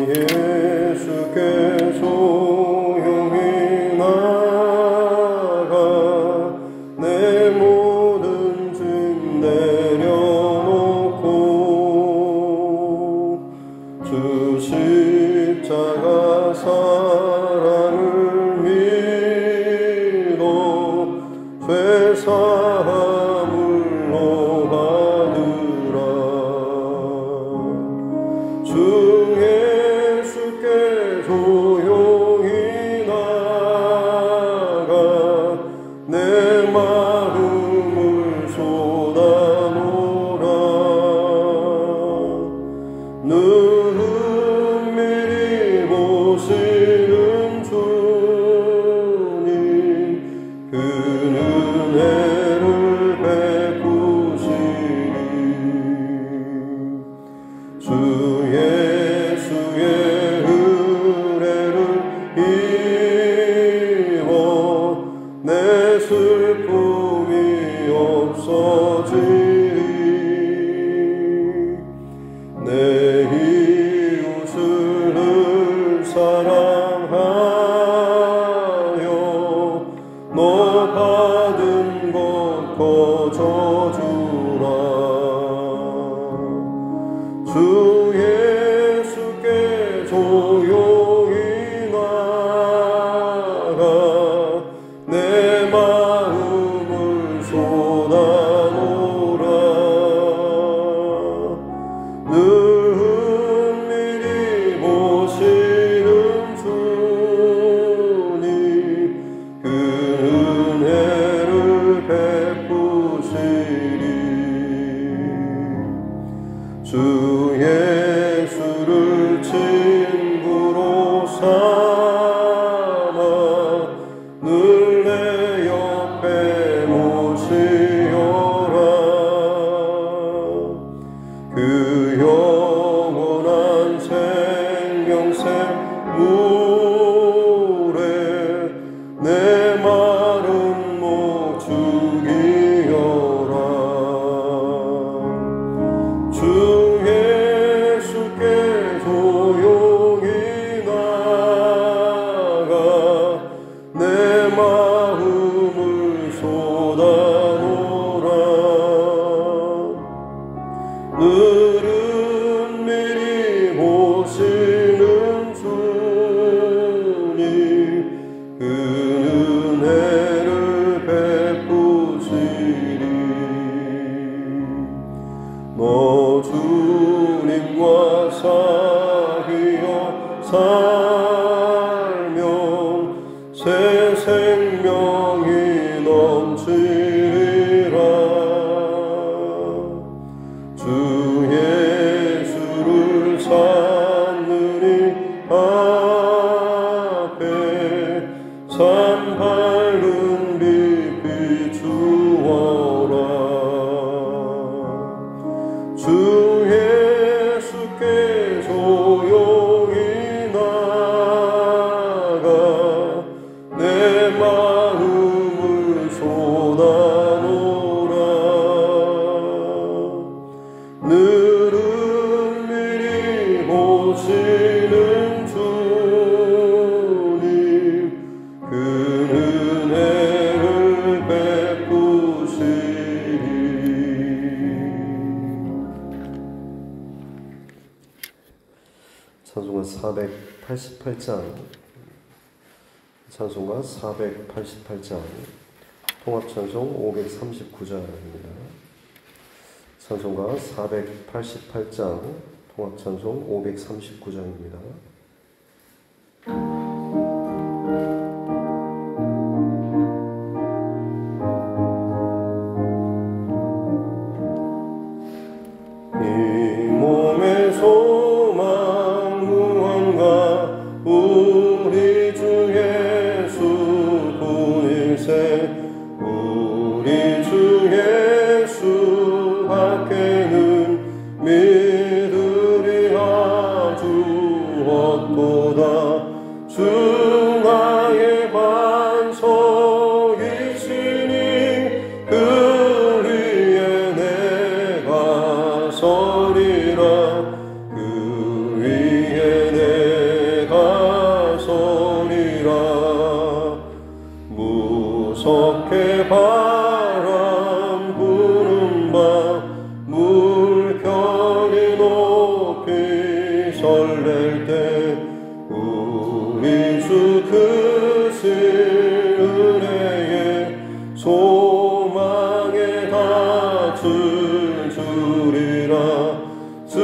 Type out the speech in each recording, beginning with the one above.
예수께 조용히 나가 내 모든 짐 내려놓고 주 십자가 사랑을 믿어 죄사함을로 받으라. 주 예수께 조용히 나가 내 마음을 쏟아놓으라. 은밀히 보시는 주님 그 은혜를 베푸시니 주 예수의 은혜를 입어 내 슬픔이 없어지리. 내 이웃을 사랑하여 너 받은 것 거저주라. 주 예수께 조용히 나가 내 마음을 쏟아놓으라. 은밀히 보시는 주님 그 은혜를 베푸시리. 주 예수를 친구로 삼아 늘 내 옆에 모시어라. 그 영원한 생명샘 물에 내 마른 목 죽이어라. 주 예수께 조용히 나가 내 마음을 쏟아놓으라. 은밀히 보시는 주님 그 은혜를 베푸시리. 너 주님과 사귀어 살면 새 생명이 넘치리라. 주 예수를 찾느니 앞에 산 밝은 빛 비추어라. 주 예수께 조용히 나가 내 마음을 쏟아놓으라. 늘 은밀히 보시는 주님 그 은혜를 베푸시리. 찬송가 488장, 찬송가 488장, 통합찬송 539장입니다. 찬송가 488장, 통합찬송 539장입니다. 이 몸의 소망 무언가 우리 주 예수 분일세. 우리 주 예수 밖에는 믿으리라. 주 얻보다 주 나의 반석이시니 그 위에 내가 서리라. 그 위에 될 때 우리 주 크신 은혜에 소망에 닿을 줄이라. 주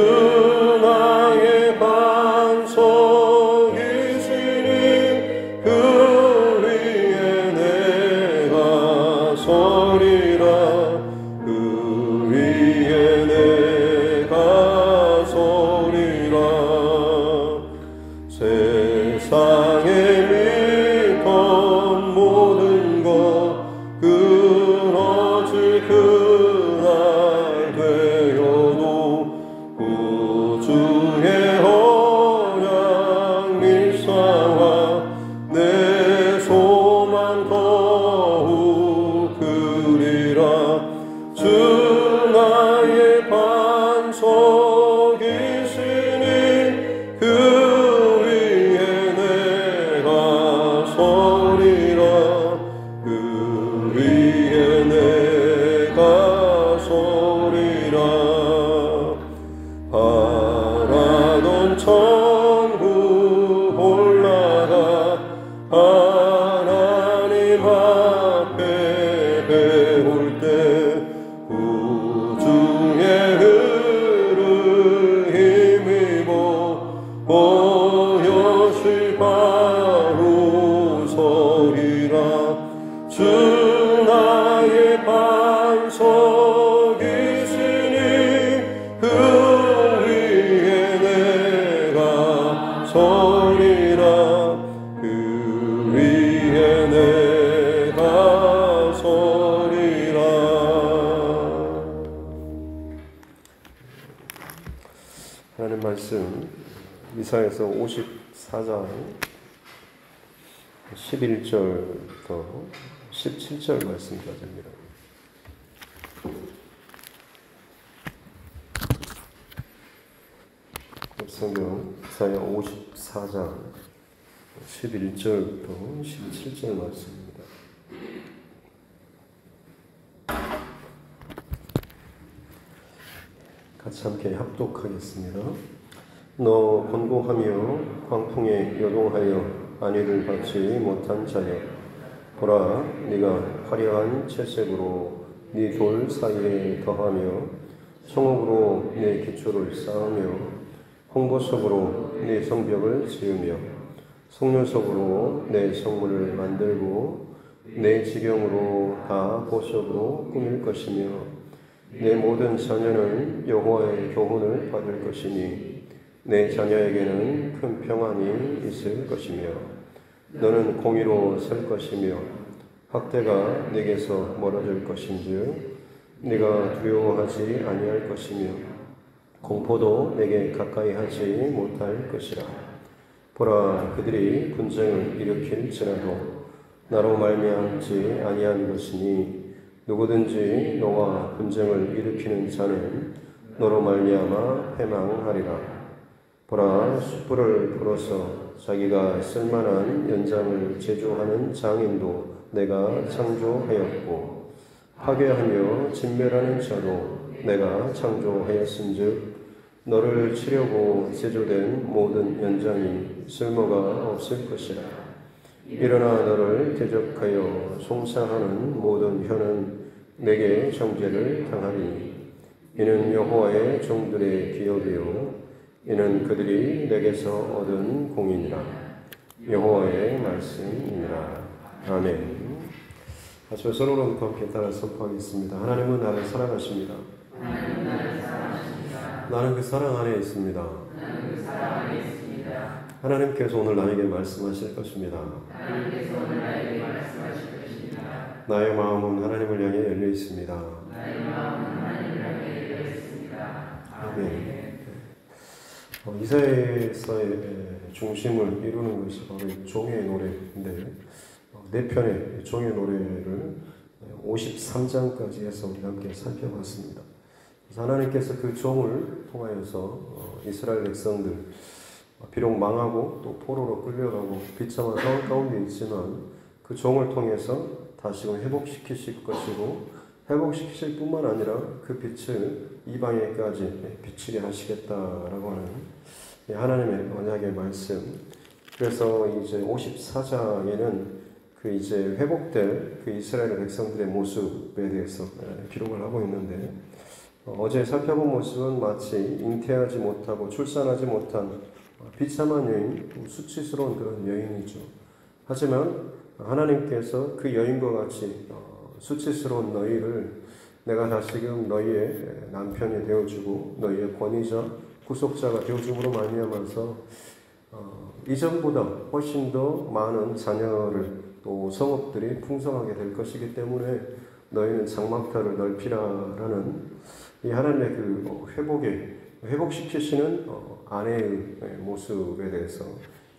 나의 반석이시니 그 위에 내가 서리라. 그 위에 내가 서리라. 세상에 믿던 모든 것 끊어질 그날 되어도 구주의 언약 밀사와 내 소망 더욱 그리라. 주 나의 반석이시니 그 위에 내가 서리라. 그 위에 내가 서리라. 바라던 천국 올라가 하나님 앞에 배울 때 구주의 흐름 힘입어 보여질 바로 서리라. 주 나의 반석이시니 그 위에 내가 서리라. 그 위에 내가 서리라. 하나님 말씀 이사야서 54장 11절부터 17절 말씀까지입니다. 성경 이사야 54장 11절부터 17절 말씀입니다. 같이 함께 합독하겠습니다. 너 곤고하며 광풍에 요동하여 안위를 받지 못한 자여, 보라, 네가 화려한 채색으로 네 돌 사이에 더하며 성읍으로 네 기초를 쌓으며 홍보석으로 네 성벽을 지으며 성료석으로 내 성문을 만들고 내 지경으로 다 보석으로 꾸밀 것이며 내 모든 자녀는 여호와의 교훈을 받을 것이니 내 자녀에게는 큰 평안이 있을 것이며 너는 공의로 설 것이며 학대가 네게서 멀어질 것인즉 네가 두려워하지 아니할 것이며 공포도 내게 가까이 하지 못할 것이라. 보라, 그들이 분쟁을 일으킬지라도 나로 말미암지 아니한 것이니 누구든지 너와 분쟁을 일으키는 자는 너로 말미암아 패망하리라. 보라, 숯불을 불어서 자기가 쓸만한 연장을 제조하는 장인도 내가 창조하였고 파괴하며 진멸하는 자도 내가 창조하였은즉 너를 치려고 제조된 모든 연장이 쓸모가 없을 것이라. 일어나 너를 대적하여 송사하는 모든 혀는 내게 정죄를 당하리니 이는 여호와의 종들의 기업이요 이는 그들이 내게서 얻은 공이니라. 여호와의 말씀이니라. 아멘. 저 서로로부터 함께 따라 선포하겠습니다. 하나님은 나를 사랑하십니다. 나는 그 사랑 안에 있습니다. 하나님께서 오늘 나에게 말씀하실 것입니다. 나의 마음은 하나님을 향해 열려 있습니다. 아멘. 이사야서의 중심을 이루는 것이 바로 종의 노래인데 네 편의 종의 노래를 53장까지 해서 우리가 함께 살펴봤습니다. 하나님께서 그 종을 통하여서 이스라엘 백성들 비록 망하고 또 포로로 끌려가고 비참한 상황 가운데 있지만 그 종을 통해서 다시금 회복시키실 것이고 회복시키실 뿐만 아니라 그 빛을 이방에까지 비추게 하시겠다라고 하는 하나님의 언약의 말씀. 그래서 이제 54장에는 그 이제 회복될 그 이스라엘 백성들의 모습에 대해서 기록을 하고 있는데, 어제 살펴본 모습은 마치 잉태하지 못하고 출산하지 못한 비참한 여인, 수치스러운 그런 여인이죠. 하지만 하나님께서 그 여인과 같이 수치스러운 너희를 내가 다시금 너희의 남편이 되어주고 너희의 권위자, 구속자가 되어줌으로 말미암아서 이전보다 훨씬 더 많은 자녀를 또 성읍들이 풍성하게 될 것이기 때문에 너희는 장막터를 넓히라라는 이 하나님의 그 회복시키시는 아내의 모습에 대해서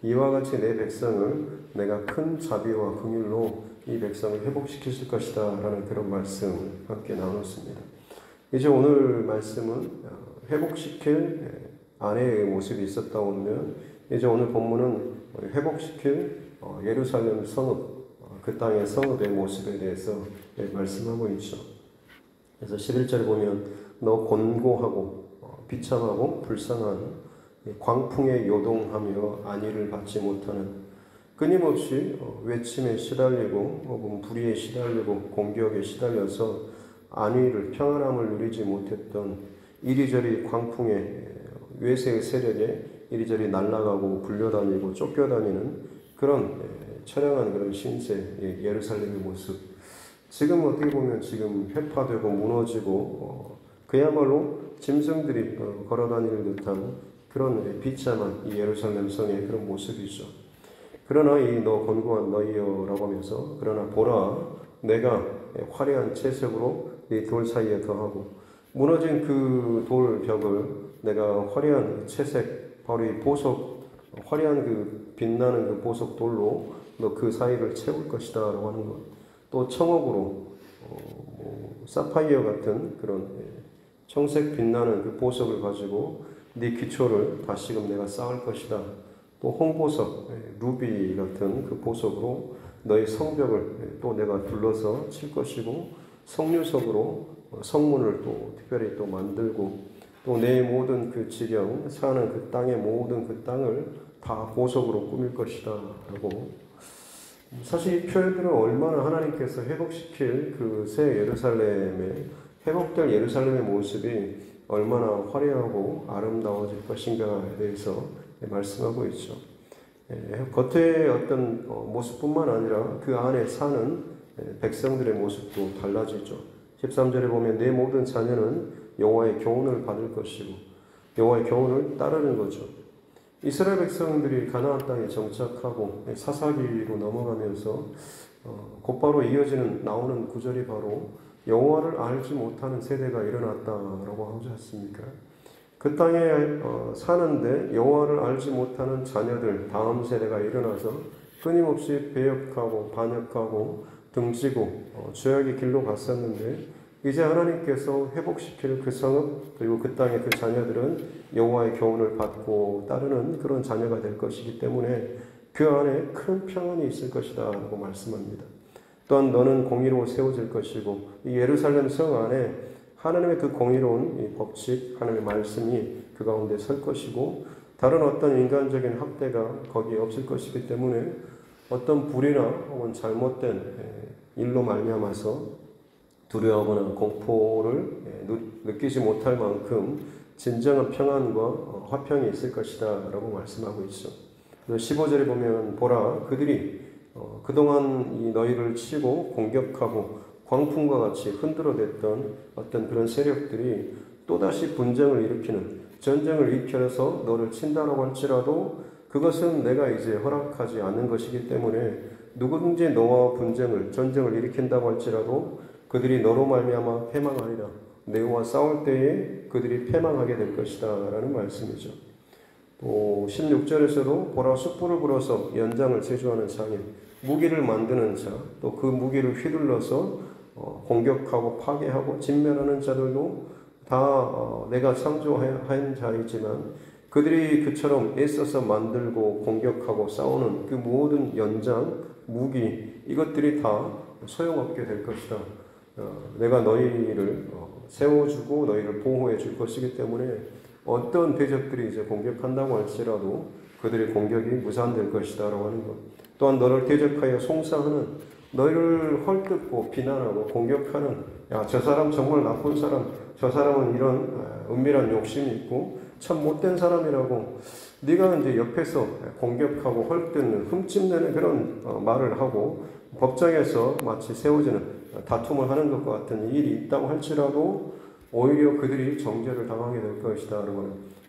이와 같이 내 백성을 내가 큰 자비와 긍휼로 이 백성을 회복시키실 것이다 라는 그런 말씀을 함께 나눴습니다. 이제 오늘 말씀은 회복시킬 아내의 모습이 있었다 오면 이제 오늘 본문은 회복시킬 예루살렘 성읍, 그 땅의 성읍의 모습에 대해서 말씀하고 있죠. 그래서 11절에 보면 너 곤고하고 비참하고 불쌍한 광풍에 요동하며 안위를 받지 못하는, 끊임없이 외침에 시달리고 혹은 불의에 시달리고 공격에 시달려서 안위를 평안함을 누리지 못했던, 이리저리 광풍에 외세의 세력에 이리저리 날아가고 굴려다니고 쫓겨다니는 그런 처량한 그런 신세 예루살렘의 모습. 지금 어떻게 보면 지금 회파되고 무너지고 그야말로 짐승들이 걸어다니는 듯한 그런 비참한 이 예루살렘 성의 그런 모습이죠. 그러나 이 너 곤고한 너희여라고 하면서 그러나 보라 내가 화려한 채색으로 네 돌 사이에 더하고, 무너진 그 돌벽을 내가 화려한 채색, 바로 이 보석, 화려한 그 빛나는 그 보석 돌로 너 그 사이를 채울 것이다 라고 하는 것. 또 청옥으로 사파이어 같은 그런 청색 빛나는 그 보석을 가지고 네 기초를 다시금 내가 쌓을 것이다. 또 홍보석, 루비 같은 그 보석으로 너의 성벽을 또 내가 둘러서 칠 것이고, 성류석으로 성문을 또 특별히 또 만들고, 또 내 모든 그 지경 사는 그 땅의 모든 그 땅을 다 보석으로 꾸밀 것이다 라고. 사실 이 표현들은 얼마나 하나님께서 회복시킬 그 새 예루살렘의 회복될 예루살렘의 모습이 얼마나 화려하고 아름다워질 것인가에 대해서 말씀하고 있죠. 겉의 어떤 모습뿐만 아니라 그 안에 사는 백성들의 모습도 달라지죠. 13절에 보면 내 모든 자녀는 여호와의 교훈을 받을 것이고, 여호와의 교훈을 따르는 거죠. 이스라엘 백성들이 가나안 땅에 정착하고 사사기로 넘어가면서 곧바로 나오는 구절이 바로 여호와를 알지 못하는 세대가 일어났다라고 하지 않습니까? 그 땅에 사는데 여호와를 알지 못하는 자녀들, 다음 세대가 일어나서 끊임없이 배역하고 반역하고 등지고 죄악의 길로 갔었는데, 이제 하나님께서 회복시킬 그 성읍 그리고 그 땅의 그 자녀들은 여호와의 교훈을 받고 따르는 그런 자녀가 될 것이기 때문에 그 안에 큰 평안이 있을 것이다 라고 말씀합니다. 또한 너는 공의로 세워질 것이고, 이 예루살렘 성 안에 하나님의 그 공의로운 이 법칙, 하나님의 말씀이 그 가운데 설 것이고, 다른 어떤 인간적인 학대가 거기에 없을 것이기 때문에 어떤 불이나 혹은 잘못된 일로 말미암아서 두려워하거나 공포를 느끼지 못할 만큼 진정한 평안과 화평이 있을 것이다 라고 말씀하고 있죠. 15절에 보면 보라 그들이 그동안 이 너희를 치고 공격하고 광풍과 같이 흔들어댔던 어떤 그런 세력들이 또다시 분쟁을 일으키는, 전쟁을 일으켜서 너를 친다라고 할지라도 그것은 내가 이제 허락하지 않는 것이기 때문에 누구든지 너와 전쟁을 일으킨다고 할지라도 그들이 너로 말미암아 패망하리라. 너와 싸울 때에 그들이 패망하게 될 것이다 라는 말씀이죠. 또 16절에서도 보라 숯불을 불어서 연장을 제조하는 자인, 무기를 만드는 자, 또 그 무기를 휘둘러서 공격하고 파괴하고 진멸하는 자들도 다 내가 창조한 자이지만 그들이 그처럼 애써서 만들고 공격하고 싸우는 그 모든 연장, 무기, 이것들이 다 소용없게 될 것이다. 내가 너희를 세워주고 너희를 보호해 줄 것이기 때문에 어떤 대적들이 이제 공격한다고 할지라도 그들의 공격이 무산될 것이다라고 하는 것. 또한 너를 대적하여 송사하는, 너희를 헐뜯고 비난하고 공격하는, 야, 저 사람 정말 나쁜 사람, 저 사람은 이런 은밀한 욕심이 있고 참 못된 사람이라고 네가 이제 옆에서 공격하고 헐뜯는, 흠집내는 그런 말을 하고 법정에서 마치 세워지는 다툼을 하는 것과 같은 일이 있다고 할지라도 오히려 그들이 정죄를 당하게 될 것이다.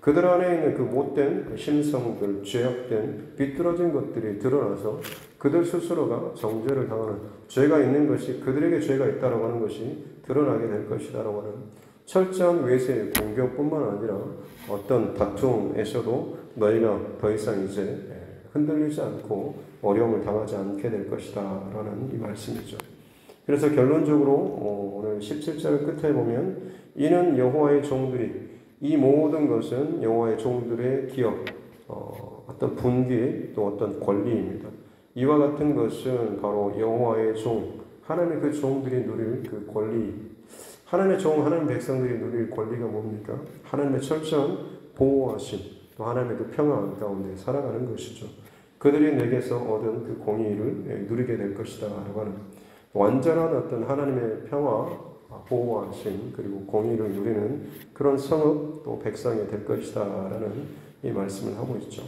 그들 안에 있는 그 못된 심성들, 죄악된 비뚤어진 것들이 드러나서 그들 스스로가 정죄를 당하는, 죄가 있는 것이, 그들에게 죄가 있다라고 하는 것이 드러나게 될 것이다라고 하는 철저한 외세의 공격뿐만 아니라 어떤 다툼에서도 너희가 더 이상 이제 흔들리지 않고 어려움을 당하지 않게 될 것이다 라는 이 말씀이죠. 그래서 결론적으로 오늘 17절 끝에 보면 이는 여호와의 종들이, 이 모든 것은 여호와의 종들의 기업, 어떤 분기 또 어떤 권리입니다. 이와 같은 것은 바로 여호와의 종, 하나님의 그 종들이 누릴 그 권리, 하나님의 종, 하나님의 백성들이 누릴 권리가 뭡니까? 하나님의 철저한 보호하심, 또 하나님의 그 평화 가운데 살아가는 것이죠. 그들이 내게서 얻은 그 공의를 누리게 될 것이다 라고 하는 완전한 어떤 하나님의 평화, 보호하심, 그리고 공의를 누리는 그런 성읍 또 백성이 될 것이다 라는 이 말씀을 하고 있죠.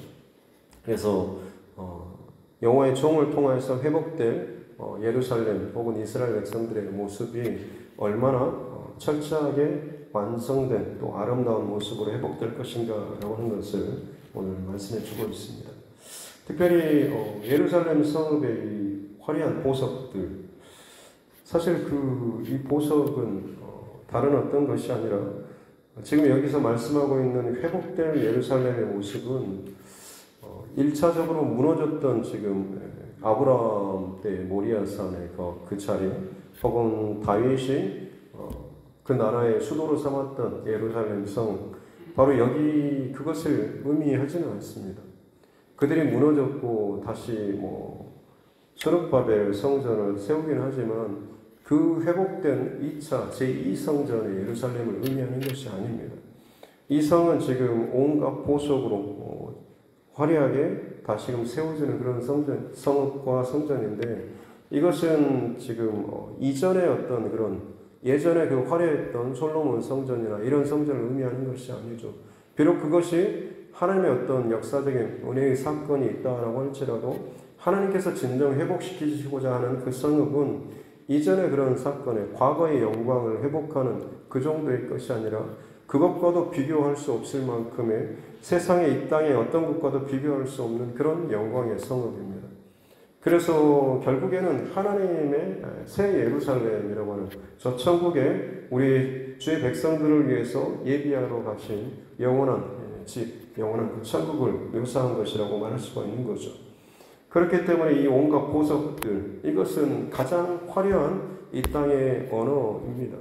그래서 여호와의 종을 통해서 회복될 예루살렘 혹은 이스라엘 백성들의 모습이 얼마나 철저하게 완성된 또 아름다운 모습으로 회복될 것인가라고 하는 것을 오늘 말씀해 주고 있습니다. 특별히 예루살렘 성읍의 이 화려한 보석들, 사실 이 보석은 다른 어떤 것이 아니라 지금 여기서 말씀하고 있는 회복될 예루살렘의 모습은 1차적으로 무너졌던 지금 아브라함 때 모리아산의 그 자리, 혹은 다윗이 그 나라의 수도로 삼았던 예루살렘 성, 바로 여기 그것을 의미하지는 않습니다. 그들이 무너졌고 다시 스룹바벨 성전을 세우긴 하지만 그 회복된 2차 제2성전의 예루살렘을 의미하는 것이 아닙니다. 이 성은 지금 온갖 보석으로 화려하게 다시금 세워지는 그런 성읍과 성전인데, 이것은 지금 이전의 어떤 그런 예전에 그 화려했던 솔로몬 성전이나 이런 성전을 의미하는 것이 아니죠. 비록 그것이 하나님의 어떤 역사적인 은혜의 사건이 있다라고 할지라도 하나님께서 진정 회복시키시고자 하는 그 성읍은 이전의 그런 사건의 과거의 영광을 회복하는 그 정도의 것이 아니라 그것과도 비교할 수 없을 만큼의 세상의 이 땅의 어떤 것과도 비교할 수 없는 그런 영광의 성읍입니다. 그래서 결국에는 하나님의 새 예루살렘이라고 하는 저 천국에 우리 주의 백성들을 위해서 예비하러 가신 영원한 집, 영원한 그 천국을 묘사한 것이라고 말할 수가 있는 거죠. 그렇기 때문에 이 온갖 보석들, 이것은 가장 화려한 이 땅의 언어입니다.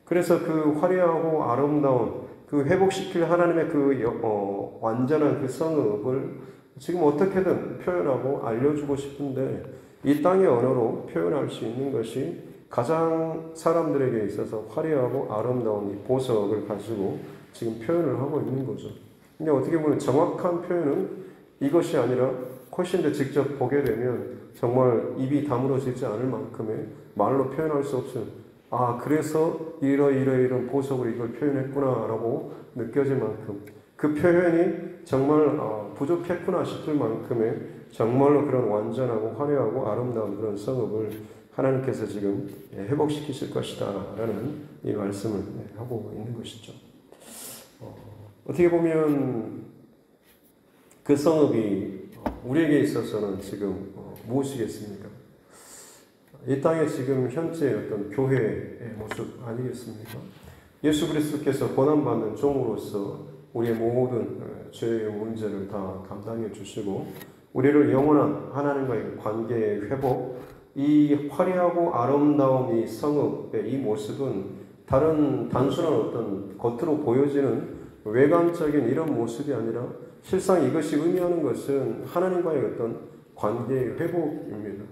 그래서 그 화려하고 아름다운 그 회복시킬 하나님의 그 완전한 그 성읍을 지금 어떻게든 표현하고 알려주고 싶은데, 이 땅의 언어로 표현할 수 있는 것이 가장 사람들에게 있어서 화려하고 아름다운 이 보석을 가지고 지금 표현을 하고 있는 거죠. 근데 어떻게 보면 정확한 표현은 이것이 아니라 훨씬 더 직접 보게 되면 정말 입이 다물어지지 않을 만큼의 말로 표현할 수 없는, 그래서 이런 보석으로 이걸 표현했구나 라고 느껴질 만큼, 그 표현이 정말 부족했구나 싶을 만큼의 정말로 그런 완전하고 화려하고 아름다운 그런 성읍을 하나님께서 지금 회복시키실 것이다 라는 이 말씀을 하고 있는 것이죠. 어떻게 보면 그 성읍이 우리에게 있어서는 지금 무엇이겠습니까? 이 땅에 지금 현재 어떤 교회의 모습 아니겠습니까? 예수 그리스도께서 고난받는 종으로서 우리의 모든 죄의 문제를 다 감당해 주시고 우리를 영원한 하나님과의 관계의 회복, 이 화려하고 아름다운 이 성읍의 이 모습은 단순한 어떤 겉으로 보여지는 외관적인 이런 모습이 아니라 실상 이것이 의미하는 것은 하나님과의 어떤 관계의 회복입니다.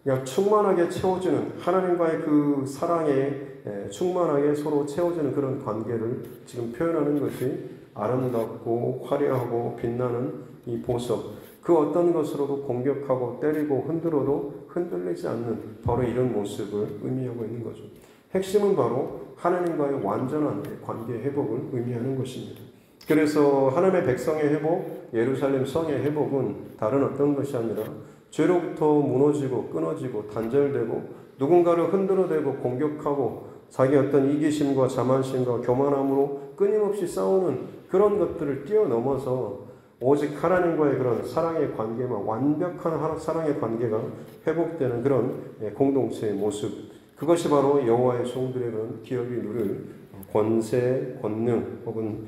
그냥 충만하게 채워지는 하나님과의 그 사랑에 충만하게 서로 채워지는 그런 관계를 지금 표현하는 것이 아름답고 화려하고 빛나는 이 보석, 그 어떤 것으로도 공격하고 때리고 흔들어도 흔들리지 않는 바로 이런 모습을 의미하고 있는 거죠. 핵심은 바로 하나님과의 완전한 관계 회복을 의미하는 것입니다. 그래서 하나님의 백성의 회복, 예루살렘 성의 회복은 다른 어떤 것이 아니라 죄로부터 무너지고 끊어지고 단절되고 누군가를 흔들어대고 공격하고 자기 어떤 이기심과 자만심과 교만함으로 끊임없이 싸우는 그런 것들을 뛰어넘어서 오직 하나님과의 그런 사랑의 관계만, 완벽한 사랑의 관계가 회복되는 그런 공동체의 모습, 그것이 바로 여호와의 종들의 그런 기업이 누릴 권세, 권능 혹은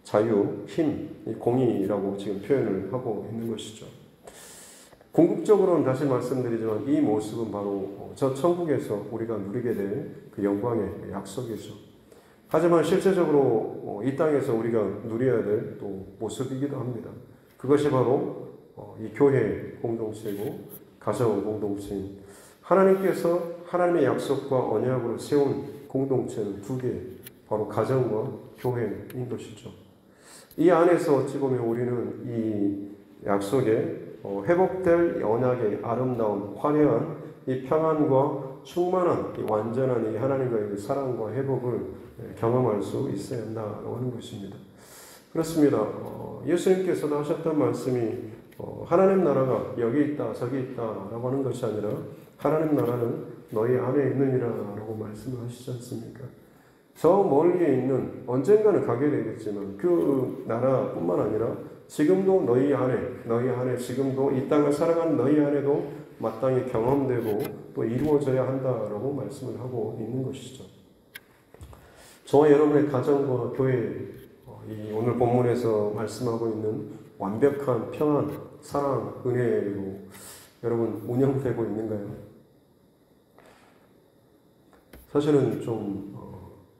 자유, 힘, 공의라고 지금 표현을 하고 있는 것이죠. 궁극적으로는 다시 말씀드리지만 이 모습은 바로 저 천국에서 우리가 누리게 될 그 영광의 약속이죠. 하지만 실제적으로 이 땅에서 우리가 누려야 될 또 모습이기도 합니다. 그것이 바로 이 교회 공동체이고 가정 공동체인 하나님께서 하나님의 약속과 언약으로 세운 공동체는 두 개, 바로 가정과 교회인 것이죠. 이 안에서 어찌 보면 우리는 이 약속에 회복될 언약의 아름다운 화려한 이 평안과 충만한 이 완전한 이 하나님과의 사랑과 회복을 경험할 수 있어야 한다고 하는 것입니다. 그렇습니다. 예수님께서도 하셨던 말씀이 하나님 나라가 여기 있다 저기 있다라고 하는 것이 아니라 하나님 나라는 너희 안에 있느니라라고 말씀을 하시지 않습니까? 저 멀리에 있는 언젠가는 가게 되겠지만 그 나라뿐만 아니라 지금도 너희 안에 지금도 이 땅을 살아가는 너희 안에도 마땅히 경험되고 또 이루어져야 한다라고 말씀을 하고 있는 것이죠. 저와 여러분의 가정과 교회, 이 오늘 본문에서 말씀하고 있는 완벽한 평안, 사랑, 은혜로 여러분 운영되고 있는가요? 사실은 좀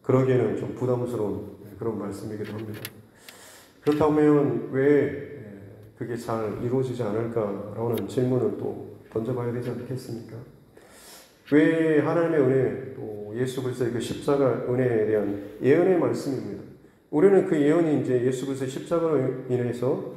그러기에는 좀 부담스러운 그런 말씀이기도 합니다. 그렇다면 왜 그게 잘 이루어지지 않을까라는 질문을 또 던져봐야 되지 않겠습니까? 왜 하나님의 은혜, 또 예수 그리스도의 그 십자가 은혜에 대한 예언의 말씀입니다. 우리는 그 예언이 이제 예수 그리스도의 십자가로 인해서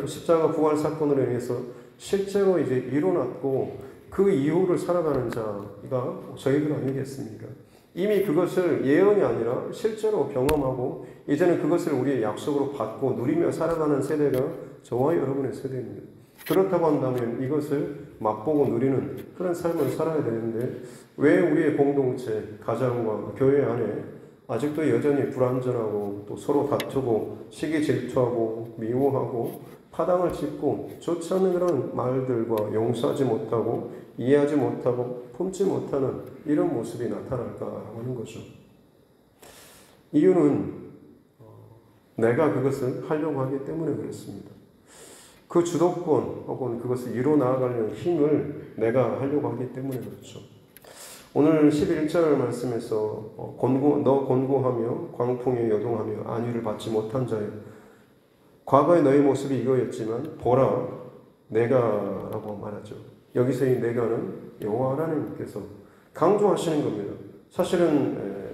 십자가 부활 사건으로 인해서 실제로 이제 일어났고 그 이후를 살아가는 자가 저희들 아니겠습니까? 이미 그것을 예언이 아니라 실제로 경험하고 이제는 그것을 우리의 약속으로 받고 누리며 살아가는 세대가 저와 여러분의 세대입니다. 그렇다고 한다면 이것을 맛보고 누리는 그런 삶을 살아야 되는데 왜 우리의 공동체, 가정과 교회 안에 아직도 여전히 불완전하고 또 서로 다투고 시기 질투하고 미워하고 파당을 짓고 좋지 않은 그런 말들과 용서하지 못하고 이해하지 못하고 품지 못하는 이런 모습이 나타날까 하는 거죠. 이유는 내가 그것을 하려고 하기 때문에 그렇습니다. 그 주도권 혹은 그것을 이뤄 나아가려는 힘을 내가 하려고 하기 때문에 그렇죠. 오늘 11절 말씀에서 너 곤고하며 광풍에 여동하며 안위를 받지 못한 자여 과거의 너의 모습이 이거였지만 보라 내가 라고 말하죠. 여기서 이 내가는 여호와 하나님께서 강조하시는 겁니다. 사실은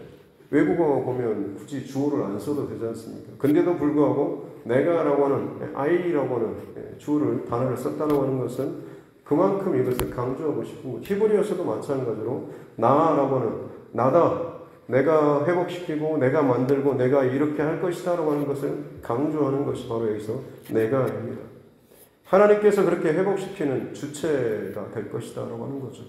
외국어 보면 굳이 주어를 안 써도 되지 않습니까? 근데도 불구하고 내가라고 하는 I라고 하는 단어를 썼다고 하는 것은 그만큼 이것을 강조하고 싶은 것. 히브리어서도 마찬가지로 나라고 하는 나다. 내가 회복시키고 내가 만들고 내가 이렇게 할 것이다 라고 하는 것을 강조하는 것이 바로 여기서 내가입니다. 하나님께서 그렇게 회복시키는 주체가 될 것이다 라고 하는 거죠.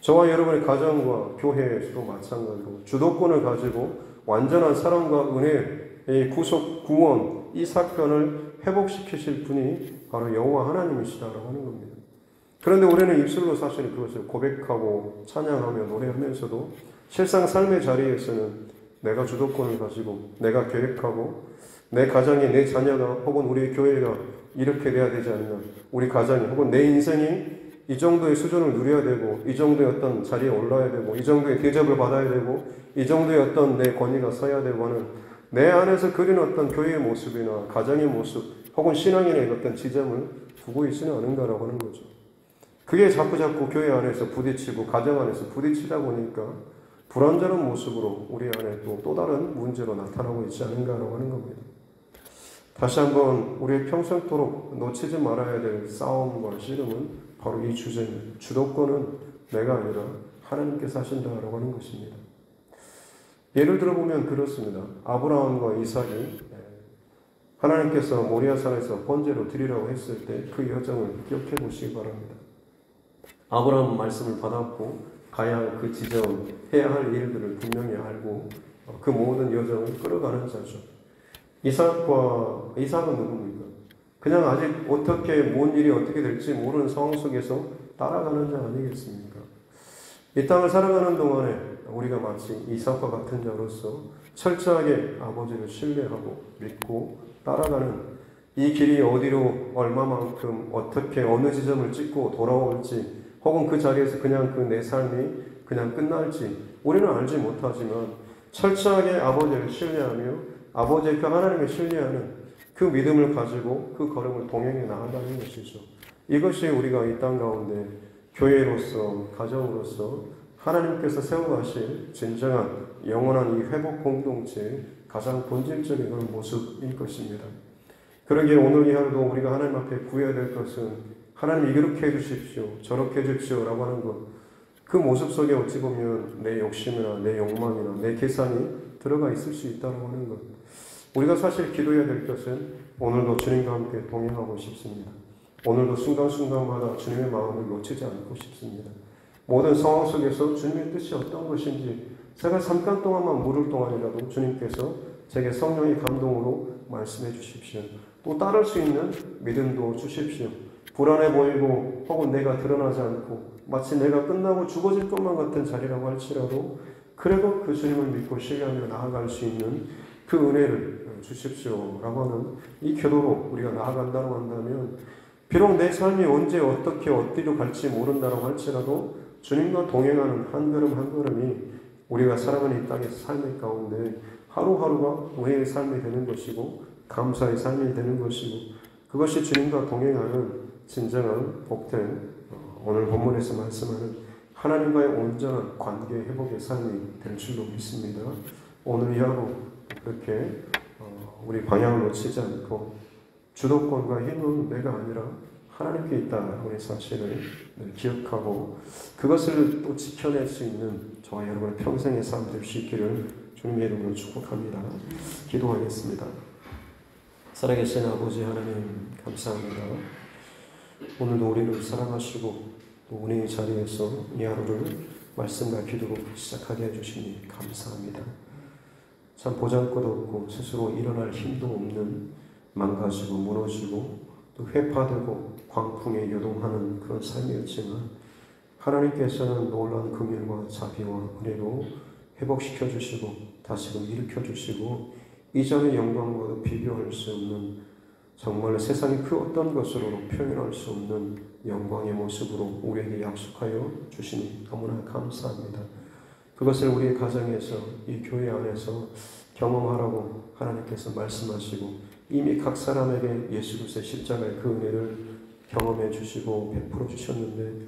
저와 여러분의 가정과 교회에서도 마찬가지로 주도권을 가지고 완전한 사랑과 은혜의 구속, 구원, 이 사건을 회복시키실 분이 바로 여호와 하나님이시다라고 하는 겁니다. 그런데 우리는 입술로 사실 그것을 고백하고 찬양하며 노래하면서도 실상 삶의 자리에서는 내가 주도권을 가지고 내가 계획하고 내 가정이 내 자녀가 혹은 우리 교회가 이렇게 돼야 되지 않나, 우리 가정이 혹은 내 인생이 이 정도의 수준을 누려야 되고 이 정도의 어떤 자리에 올라야 되고 이 정도의 대접을 받아야 되고 이 정도의 어떤 내 권위가 서야 되고 하는 내 안에서 그린 어떤 교회의 모습이나 가정의 모습 혹은 신앙인의 어떤 지점을 두고 있지는 않은가라고 하는 거죠. 그게 자꾸 교회 안에서 부딪히고 가정 안에서 부딪히다 보니까 불완전한 모습으로 우리 안에 또 다른 문제로 나타나고 있지 않은가라고 하는 겁니다. 다시 한번 우리의 평생토록 놓치지 말아야 될 싸움과 씨름은 바로 이 주제입니다. 주도권은 내가 아니라 하나님께서 하신다라고 하는 것입니다. 예를 들어보면 그렇습니다. 아브라함과 이삭이 하나님께서 모리아산에서 번제로 드리라고 했을 때 그 여정을 기억해 보시기 바랍니다. 아브라함은 말씀을 받았고 가야 할 그 지점, 해야 할 일들을 분명히 알고 그 모든 여정을 끌어가는 자죠. 이삭은 누굽니까? 그냥 아직 뭔 일이 어떻게 될지 모르는 상황 속에서 따라가는 자 아니겠습니까? 이 땅을 살아가는 동안에 우리가 마치 이삭과 같은 자로서 철저하게 아버지를 신뢰하고 믿고 따라가는 이 길이 어디로 얼마만큼 어떻게 어느 지점을 찍고 돌아올지 혹은 그 자리에서 그냥 내 삶이 그냥 끝날지 우리는 알지 못하지만 철저하게 아버지를 신뢰하며 아버지의 그 하나님을 신뢰하는 그 믿음을 가지고 그 걸음을 동행해 나간다는 것이죠. 이것이 우리가 이 땅 가운데 교회로서 가정으로서 하나님께서 세워가실 진정한 영원한 이 회복 공동체의 가장 본질적인 그런 모습일 것입니다. 그러기에 오늘 이 하루도 우리가 하나님 앞에 구해야 될 것은 하나님 이렇게 해주십시오, 저렇게 해주십시오 라고 하는 것, 그 모습 속에 어찌 보면 내 욕심이나 내 욕망이나 내 계산이 들어가 있을 수 있다고 하는 것. 우리가 사실 기도해야 될 것은 오늘도 주님과 함께 동행하고 싶습니다. 오늘도 순간순간마다 주님의 마음을 놓치지 않고 싶습니다. 모든 상황 속에서 주님의 뜻이 어떤 것인지 제가 잠깐 동안만 물을 동안이라도 주님께서 제게 성령의 감동으로 말씀해 주십시오. 또 따를 수 있는 믿음도 주십시오. 불안해 보이고 혹은 내가 드러나지 않고 마치 내가 끝나고 죽어질 것만 같은 자리라고 할지라도 그래도 그 주님을 믿고 신뢰하며 나아갈 수 있는 그 은혜를 주십시오라고 하는 이 기도로 우리가 나아간다고 한다면 비록 내 삶이 언제 어떻게 어디로 갈지 모른다고 할지라도 주님과 동행하는 한 걸음 한 걸음이 우리가 살아가는 이 땅의 삶의 가운데 하루하루가 은혜의 삶이 되는 것이고 감사의 삶이 되는 것이고 그것이 주님과 동행하는 진정한 복된 오늘 본문에서 말씀하는 하나님과의 온전한 관계 회복의 삶이 될 줄로 믿습니다. 오늘 이 하루 그렇게 우리 방향을 놓치지 않고 주도권과 힘은 내가 아니라 하나님께 있다라는 사실을 기억하고 그것을 또 지켜낼 수 있는 저와 여러분의 평생의 삶 될 수 있기를 주님의 이름으로 축복합니다. 기도하겠습니다. 살아계신 아버지 하나님 감사합니다. 오늘도 우리를 사랑하시고 또 은혜의 자리에서 이 하루를 말씀과 기도로 시작하게 해주시니 감사합니다. 참 보잘것없고 스스로 일어날 힘도 없는 망가지고 무너지고 또 회파되고 광풍에 요동하는 그런 삶이었지만 하나님께서는 놀라운 긍휼과 자비와 은혜로 회복시켜 주시고 다시금 일으켜 주시고 이전의 영광과도 비교할 수 없는 정말 세상의 그 어떤 것으로도 표현할 수 없는 영광의 모습으로 우리에게 약속하여 주시니 너무나 감사합니다. 그것을 우리의 가정에서 이 교회 안에서 경험하라고 하나님께서 말씀하시고 이미 각 사람에게 예수 그리스도의 십자가의 그 은혜를 경험해 주시고 베풀어 주셨는데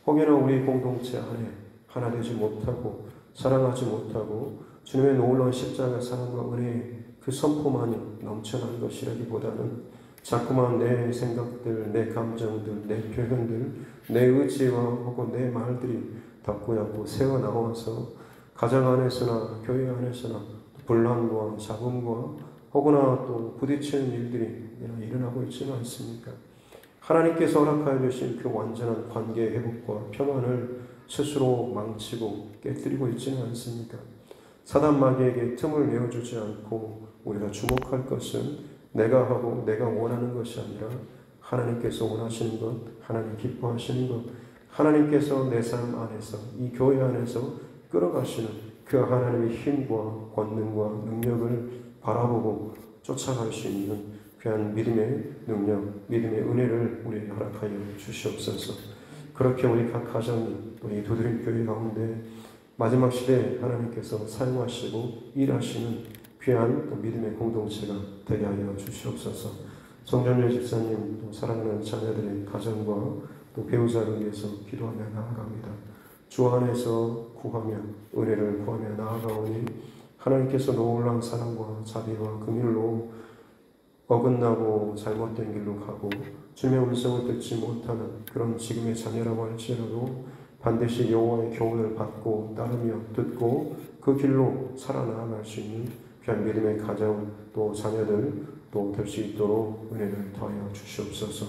혹여나 우리 공동체 안에 하나 되지 못하고 사랑하지 못하고 주님의 놀라운 십자가 사랑과 은혜의 그 선포만이 넘쳐난 것이라기보다는 자꾸만 내 생각들, 내 감정들, 내 표현들, 내 의지와 혹은 내 말들이 닫고닫고 새어나와서 가정 안에서나 교회 안에서나 분란과 잡음과 혹은 또 부딪히는 일들이 일어나고 있지는 않습니까? 하나님께서 허락하여 주신 그 완전한 관계 회복과 평안을 스스로 망치고 깨뜨리고 있지는 않습니까? 사단 마귀에게 틈을 내어주지 않고 우리가 주목할 것은 내가 하고 내가 원하는 것이 아니라 하나님께서 원하시는 것, 하나님 기뻐하시는 것, 하나님께서 내 삶 안에서 이 교회 안에서 끌어가시는 그 하나님의 힘과 권능과 능력을 바라보고 쫓아갈 수 있는 귀한 믿음의 능력, 믿음의 은혜를 우리에게 허락하여 주시옵소서. 그렇게 우리 각 가정이 또 이 두드림 교회 가운데 마지막 시대에 하나님께서 사용하시고 일하시는 귀한 또 믿음의 공동체가 되게 하여 주시옵소서. 송정렬 집사님 또 사랑하는 자녀들의 가정과 또 배우자를 위해서 기도하며 나아갑니다. 주 안에서 구하며 은혜를 구하며 나아가오니 하나님께서 놀라운 사랑과 자비와 긍휼로 어긋나고 잘못된 길로 가고 주님의 음성을 듣지 못하는 그런 지금의 자녀라고 할지라도 반드시 여호와의 교훈을 받고 따르며 듣고 그 길로 살아나갈 수 있는 귀한 믿음의 가정 또 자녀들 또 될 수 있도록 은혜를 더하여 주시옵소서.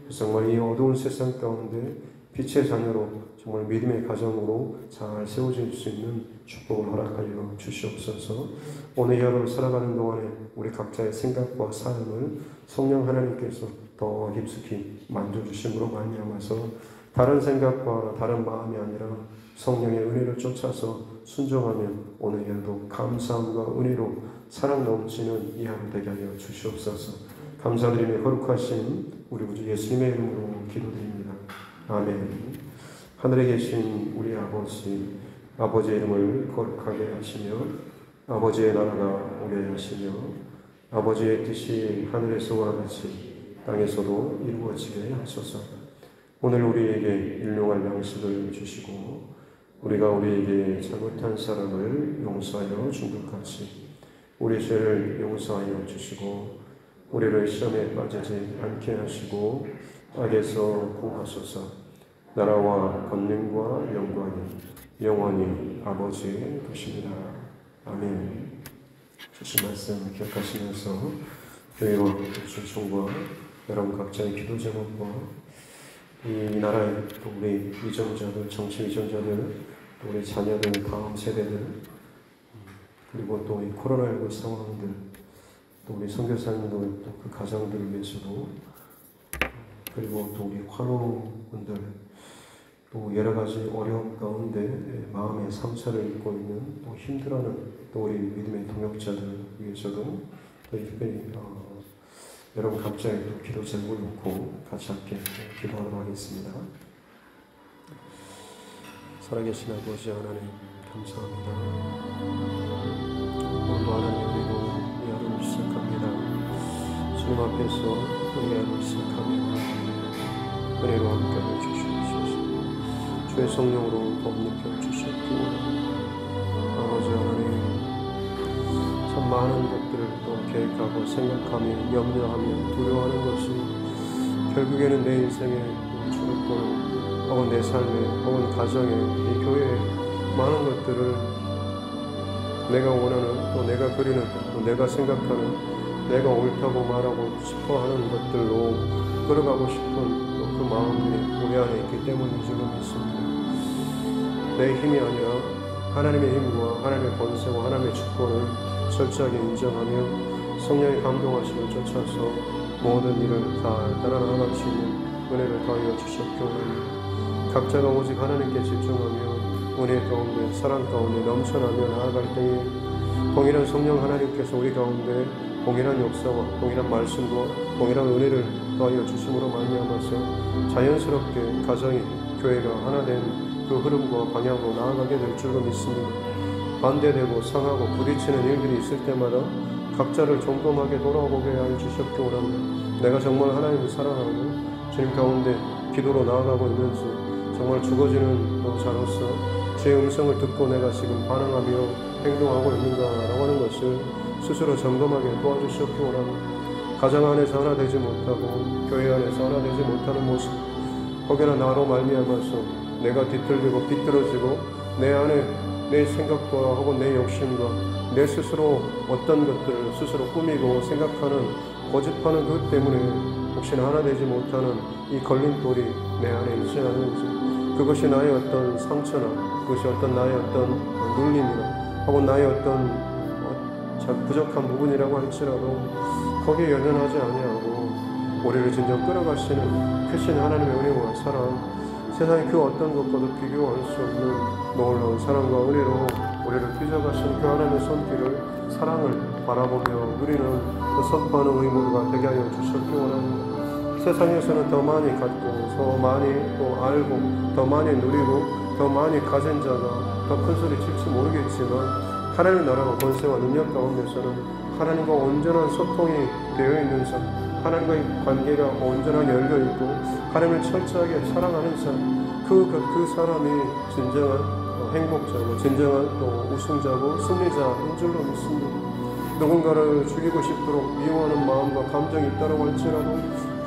정말 이 어두운 세상 가운데 빛의 자녀로 정말 믿음의 가정으로 잘 세워질 수 있는 축복을 허락하여 주시옵소서. 오늘 하루 살아가는 동안에 우리 각자의 생각과 삶을 성령 하나님께서 더 깊숙이 만져주심으로 말미암아서 다른 생각과 다른 마음이 아니라 성령의 은혜를 쫓아서 순종하며 오늘 하루도 감사함과 은혜로 사랑 넘치는 이 하루 되게 하여 주시옵소서. 감사드리며 거룩하신 우리 구주 예수님의 이름으로 기도드립니다. 아멘. 하늘에 계신 우리 아버지, 아버지의 이름을 거룩하게 하시며 아버지의 나라가 오게 하시며 아버지의 뜻이 하늘에서와 같이 땅에서도 이루어지게 하소서. 오늘 우리에게 일용할 양식을 주시고 우리가 우리에게 잘못한 사람을 용서하여 준 것 같이 우리 죄를 용서하여 주시고 우리를 시험에 빠지지 않게 하시고 악에서 구하소서. 나라와 권능과 영광이 영원히 아버지의 것입니다. 아멘. 주신 말씀 기억하시면서 교회와 주총과 여러분 각자의 기도 제목과 이 나라의 또 우리 위정자들, 정치 위정자들, 또 우리 자녀들, 다음 세대들, 그리고 또 이 코로나19 상황들, 또 우리 선교사님들, 또 그 가정들을 위해서도, 그리고 또 우리 환우분들, 또 여러 가지 어려움 가운데 마음의 상처를 입고 있는 또 힘들어하는 또 우리 믿음의 동역자들 위해서도 또 특별히 여러분 각자의 또 기도 제목을 놓고 같이 함께 기도하도록 하겠습니다. 살아계신 아버지 하나님 감사합니다. 오늘도 하나님 그리고 이 하루를 시작합니다. 주님 앞에서 우리 하루를 시작하며 은혜로 함께하여 주시옵소서. 주의 성령으로 덧입혀 주시옵고 아버지 하나님 참 많은 것들을 또 계획하고 생각하며 염려하며 두려워하는 것이 결국에는 내 인생의 주도권 혹은 내 삶의 혹은 가정의 이 교회의 많은 것들을 내가 원하는 또 내가 그리는 또 내가 생각하는 내가 옳다고 말하고 싶어하는 것들로 끌어가고 싶은 또 그 마음들이 우리 안에 있기 때문인 줄로 믿습니다. 내 힘이 아니라 하나님의 힘과 하나님의 권세와 하나님의 주권을 철저하게 인정하며 성령의 감동하심을 쫓아서 모든 일을 다 따라 나아갈 수 있는 은혜를 더하여 주셨기를 각자가 오직 하나님께 집중하며 은혜 가운데 사랑 가운데 넘쳐나며 나아갈 때에 동일한 성령 하나님께서 우리 가운데 동일한 역사와 동일한 말씀과 동일한 은혜를 더하여 주심으로 말미암아서 자연스럽게 가정이 교회가 하나 된 그 흐름과 방향으로 나아가게 될 줄로 믿습니다. 반대되고 상하고 부딪히는 일들이 있을 때마다 각자를 점검하게 돌아보게 하여 주셨기 원합니다. 내가 정말 하나님을 사랑하고 주님 가운데 기도로 나아가고 있는지 정말 죽어지는 자로서 주의 음성을 듣고 내가 지금 반응하며 행동하고 있는가라고 하는 것을 스스로 점검하게 도와주셨기 원합니다. 가정 안에서 하나 되지 못하고 교회 안에서 하나 되지 못하는 모습 혹여나 나로 말미암아서 내가 뒤틀리고 비뚤어지고 내 안에 내 생각과 혹은 내 욕심과 내 스스로 어떤 것들을 스스로 꾸미고 생각하는 고집하는 것 때문에 혹시나 하나 되지 못하는 이 걸림돌이 내 안에 있지 않은지 그것이 나의 어떤 상처나 그것이 어떤 나의 어떤 눌림이나 혹은 나의 어떤 부족한 부분이라고 할지라도 거기에 연연하지 아니하고 우리를 진정 끌어가시는 크신 하나님의 은혜와 사랑 세상의 그 어떤 것과도 비교할 수 없는 놀라운 사랑과 은혜로 우리를 빚어가신 그 하나님의 손길을 사랑을 바라보며 누리는 그 선포하는 의무가 되게 하여 주셨기 원합니다. 세상에서는 더 많이 갖고 더 많이 또 알고 더 많이 누리고 더 많이 가진 자가 더 큰 소리 칠지 모르겠지만 하나님의 나라와 권세와 능력 가운데서는 하나님과 온전한 소통이 되어 있는 자 하나님과의 관계가 온전하게 열려있고 하나님을 철저하게 사랑하는 사람, 그 사람이 진정한 행복자고 진정한 또 우승자고 승리자인 줄로 믿습니다. 누군가를 죽이고 싶도록 미워하는 마음과 감정이 있다고 할지라도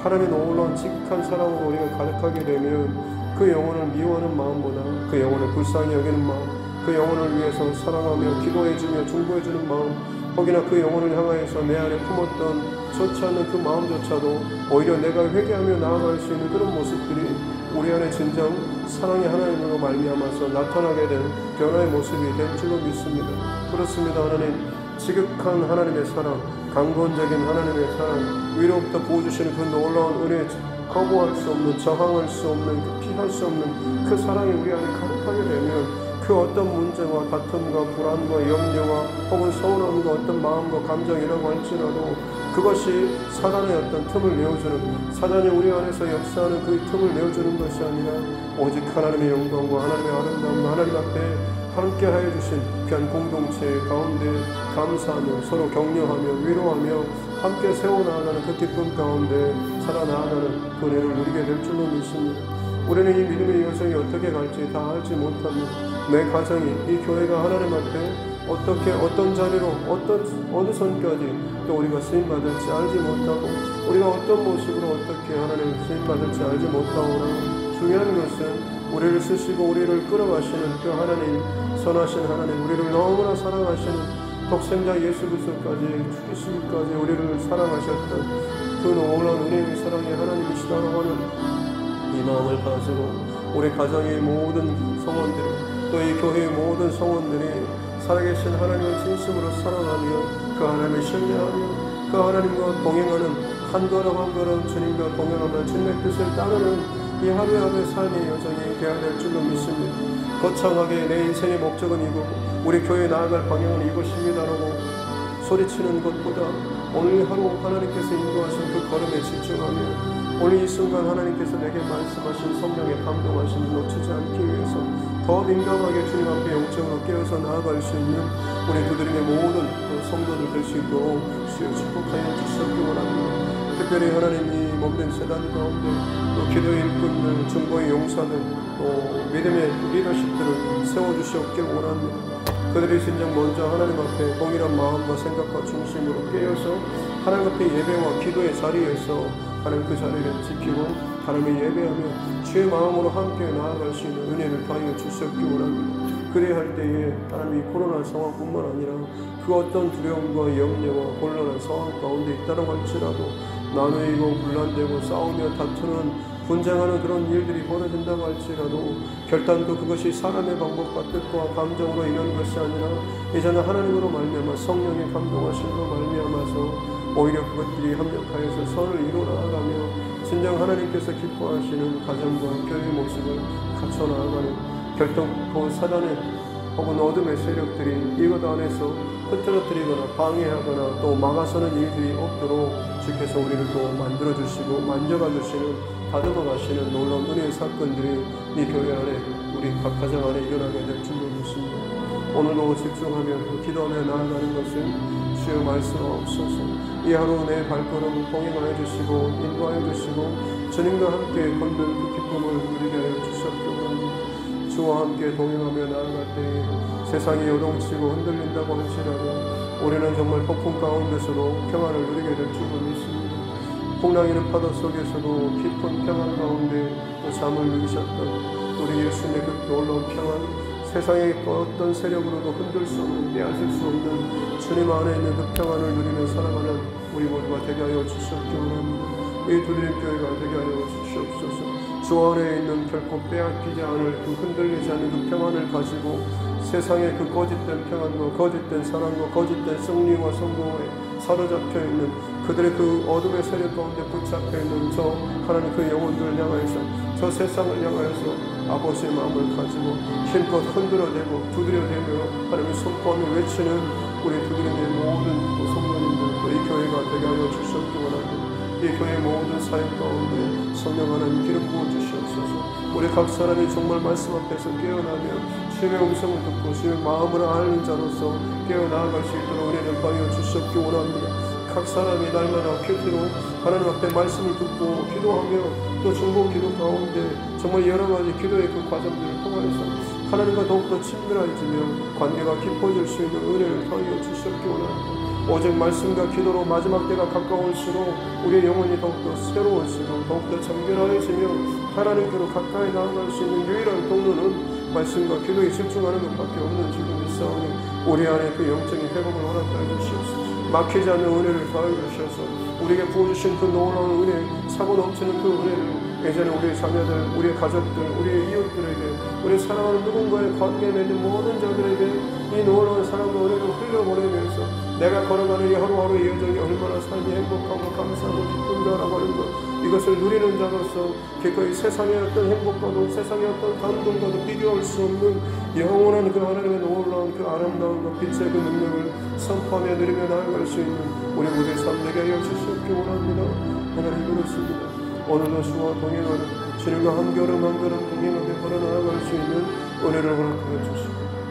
하나님의 놀라운 직한 사랑으로 우리가 가득하게 되면 그 영혼을 미워하는 마음보다 그 영혼을 불쌍히 여기는 마음, 그 영혼을 위해서 사랑하며 기도해주며 중보해주는 마음, 혹이나 그 영혼을 향하여서 내 안에 품었던 좋지 않는 그 마음조차도 오히려 내가 회개하며 나아갈 수 있는 그런 모습들이 우리 안에 진정 사랑의 하나님으로 말미암아서 나타나게 된 변화의 모습이 될 줄로 믿습니다. 그렇습니다. 하나님, 지극한 하나님의 사랑, 강건적인 하나님의 사랑, 위로부터 부어주시는 그 놀라운 은혜, 거부할 수 없는, 저항할 수 없는, 피할 수 없는 그 사랑이 우리 안에 가득하게 되면 그 어떤 문제와 다툼과 불안과 염려와 혹은 서운함과 어떤 마음과 감정이라고 할지라도 그것이 사단의 어떤 틈을 내어주는, 사단이 우리 안에서 역사하는 그 틈을 내어주는 것이 아니라 오직 하나님의 영광과 하나님의 아름다움, 하나님 앞에 함께 하여 주신 귀한 공동체 가운데 감사하며 서로 격려하며 위로하며 함께 세워나가는 그 기쁨 가운데 살아나가는 그 은혜를 누리게 될 줄로 믿습니다. 우리는 이 믿음의 여정이 어떻게 갈지 다 알지 못합니다. 내 가정이, 이 교회가 하나님 앞에 어떻게, 어떤 자리로, 어느 선까지 또 우리가 쓰임받을지 알지 못하고 우리가 어떤 모습으로 어떻게 하나님을 쓰임받을지 알지 못하오나 중요한 것은 우리를 쓰시고 우리를 끌어가시는 그 하나님, 선하신 하나님, 우리를 너무나 사랑하시는 독생자 예수 그리스도까지 죽이시기까지 우리를 사랑하셨던 그 놀라운 은혜의 사랑의 하나님이시다고 하는 이 마음을 가지고 우리 가정의 모든 성원들이 또 이 교회의 모든 성원들이 살아계신 하나님을 진심으로 사랑하며 그 하나님을 신뢰하며 그 하나님과 동행하는 한 걸음 한 걸음 주님과 동행하며 주님의 뜻을 따르는 이 하루하루의 삶의 여정이 되어야 될 줄로 믿습니다. 거창하게 내 인생의 목적은 이거고 우리 교회에 나아갈 방향은 이것입니다라고 소리치는 것보다 오늘 하루 하나님께서 인도하신 그 걸음에 집중하며 오늘 이 순간 하나님께서 내게 말씀하신 성령의 감동하심을 놓치지 않기 위해서 더 민감하게 주님 앞에 영적으로 깨어서 나아갈 수 있는 우리 두드림의 모든 성도들 될 수 있도록 주여 축복하여 주시기 원합니다. 특별히 하나님이 몸된 세단 가운데 또 기도의 일꾼들, 중보의 용사들, 또 믿음의 리더십들을 세워주시옵길 원합니다. 그들이 진정 먼저 하나님 앞에 동일한 마음과 생각과 중심으로 깨어서 하나님 앞에 예배와 기도의 자리에서 하나님 그 자리를 지키고 하나님의 예배하며 주의 마음으로 함께 나아갈 수 있는 은혜를 더하여 주시옵기 원합니다. 그래야 할 때에 하나님이 코로나 상황뿐만 아니라 그 어떤 두려움과 염려와 혼란한 상황 가운데 있다고 할지라도 나누이고 분란되고 싸우며 다투는 분쟁하는 그런 일들이 벌어진다고 할지라도 결단도 그것이 사람의 방법과 뜻과 감정으로 인한 것이 아니라 이제는 하나님으로 말미암아 성령의 감동하심으로 말미암아서 오히려 그것들이 합력하여서 선을 이루어 나아가며 진정 하나님께서 기뻐하시는 가정과 교회의 모습을 갖춰 나아가는 결단코 사단의 혹은 어둠의 세력들이 이것 안에서 흐트러뜨리거나 방해하거나 또 막아서는 일들이 없도록 주께서 우리를 또 만들어주시고 만져가 주시는 다듬어 가시는 놀라운 은혜의 사건들이 이 교회 안에 우리 각 가정 안에 일어나게 될 줄로 믿습니다. 오늘도 집중하며 기도하며 나아가는 것은 주의 말씀하옵소서. 이 하루 내 발걸음을 동행하여 주시고 인도하여 주시고 주님과 함께 걷는 그 기쁨을 누리게 하여 주시옵소서. 주와 함께 동행하며 나아갈 때에 세상이 요동치고 흔들린다고 할지라도 우리는 정말 폭풍 가운데서도 평안을 누리게 될 줄로 믿습니다. 풍랑이는 파도 속에서도 깊은 평안 가운데 또 잠을 누리셨던 우리 예수님의 그 놀라운 평안, 세상의 어떤 세력으로도 흔들 수 없는, 빼앗을 수 없는 주님 안에 있는 그 평안을 누리며 살아가는 우리 모두가 되게 하여 주시옵기 원합니다. 이 두드림교회가 되게 하여 주시옵소서. 주 안에 있는 결코 빼앗기지 않을 그 흔들리지 않는 그 평안을 가지고 세상의 그 거짓된 평안과 거짓된 사랑과 거짓된 승리와 성공에 사로잡혀 있는 그들의 그 어둠의 세력 가운데 붙잡혀 있는 저 하나님 그 영혼들을 향하여서 저 세상을 향하여서 아버지의 마음을 가지고 힘껏 흔들어대고 두드려대며 하나님을 선포하며 외치는 우리 두드림의 모든 성도님들 또 이 교회가 되게 하여 주시옵기 원합니다. 이 교회 모든 사역 가운데 성령 하나님 기름 부어 주시옵소서. 우리 각 사람이 정말 말씀 앞에서 깨어나며 주님의 음성을 듣고 주님의 마음을 아는 자로서 깨어나갈 수 있도록 은혜를 더하여 주시옵기 원합니다. 각 사람이 날마다 큐티로 하나님 앞에 말씀을 듣고 기도하며 또 중보 기도 가운데 정말 여러 가지 기도의 그 과정들을 통해서 하나님과 더욱더 친밀해지며 관계가 깊어질 수 있는 은혜를 더하여 주시옵기 원합니다. 오직 말씀과 기도로 마지막 때가 가까울수록 우리의 영혼이 더욱더 새로워지고 더욱더 정결하여지며 하나님께로 가까이 나아갈 수 있는 유일한 통로는 말씀과 기도에 집중하는 것밖에 없는 지금 이 싸움이 우리 안에 그 영적인 회복을 허락하여 주시옵소서. 막히지 않는 은혜를 더하여 주셔서 우리에게 부어주신 그 놀라운 은혜, 차고 넘치는 그 은혜를 예전에 우리의 자녀들, 우리의 가족들, 우리의 이웃들에게, 우리 사랑하는 누군가의 관계 맺는 모든 자들에게 이 놀라운 사랑과 은혜를 흘려보내면서 내가 걸어가는 이 하루하루의 여정이 얼마나 삶이 행복하고 감사하고 기쁜가라고 하는 것, 이것을 누리는 자로서 기꺼이 세상의 어떤 행복과도 세상의 어떤 감동과도 비교할 수 없는 영원한 그 하나님의 놀라운 그 아름다움과 빛의 그 능력을 선포하며 누리며 나아갈 수 있는 우리 모두의 삶 되게 하여 주시옵기 원합니다. 하나님 그렇습니다. 오늘도 주와 동행하는 주님과 한 걸음 한 걸음 동행하며 걸어 나아갈 수 있는 은혜를 허락하여 주시옵소서.